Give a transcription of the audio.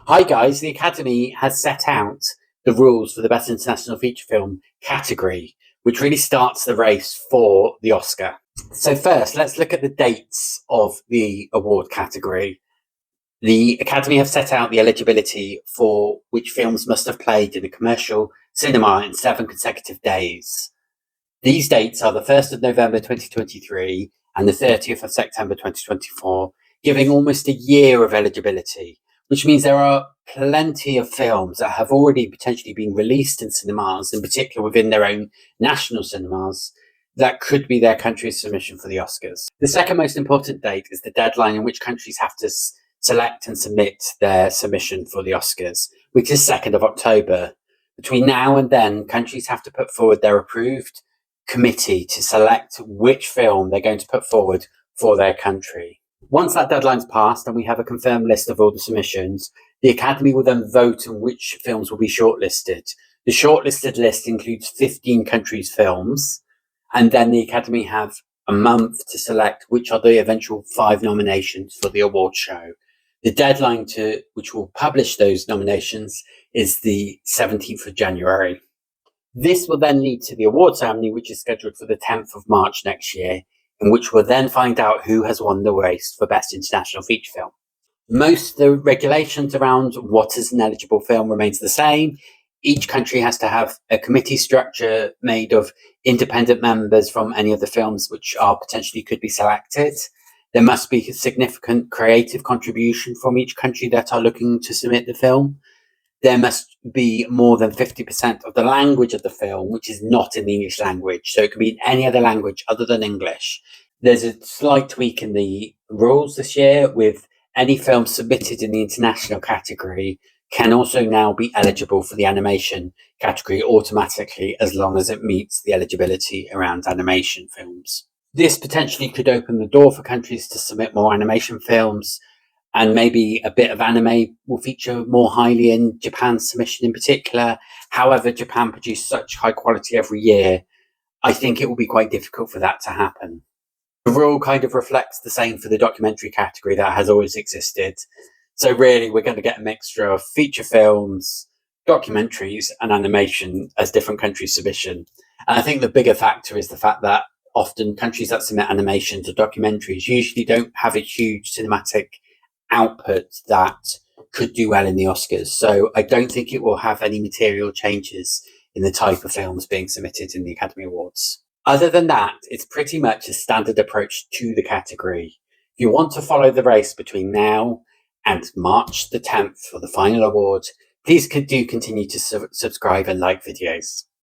Hi guys, the Academy has set out the rules for the Best International Feature Film category, which really starts the race for the Oscar. So first, let's look at the dates of the award category. The Academy have set out the eligibility for which films must have played in a commercial cinema in 7 consecutive days. These dates are the 1st of November 2023 and the 30th of September 2024, giving almost a year of eligibility, which means there are plenty of films that have already potentially been released in cinemas, in particular within their own national cinemas, that could be their country's submission for the Oscars. The second most important date is the deadline in which countries have to select and submit their submission for the Oscars, which is 2nd of October. Between now and then, countries have to put forward their approved committee to select which film they're going to put forward for their country. Once that deadline's passed and we have a confirmed list of all the submissions, the Academy will then vote on which films will be shortlisted. The shortlisted list includes 15 countries' films, and then the Academy have a month to select which are the eventual 5 nominations for the award show. The deadline to which will publish those nominations is the 17th of January. This will then lead to the award ceremony, which is scheduled for the 10th of March next year, in which we'll then find out who has won the race for Best International Feature Film. Most of the regulations around what is an eligible film remains the same. Each country has to have a committee structure made of independent members from any of the films which are potentially could be selected. There must be a significant creative contribution from each country that are looking to submit the film. There must be more than 50% of the language of the film, which is not in the English language. So it can be in any other language other than English. There's a slight tweak in the rules this year with any film submitted in the international category can also now be eligible for the animation category automatically as long as it meets the eligibility around animation films. This potentially could open the door for countries to submit more animation films, and maybe a bit of anime will feature more highly in Japan's submission in particular. However, Japan produces such high quality every year, I think it will be quite difficult for that to happen. The rule kind of reflects the same for the documentary category that has always existed. So really, we're going to get a mixture of feature films, documentaries, and animation as different countries' submission. And I think the bigger factor is the fact that often countries that submit animations or documentaries usually don't have a huge cinematic output that could do well in the Oscars. So I don't think it will have any material changes in the type of films being submitted in the Academy Awards. Other than that, it's pretty much a standard approach to the category. If you want to follow the race between now and March the 10th for the final award, please do continue to subscribe and like videos.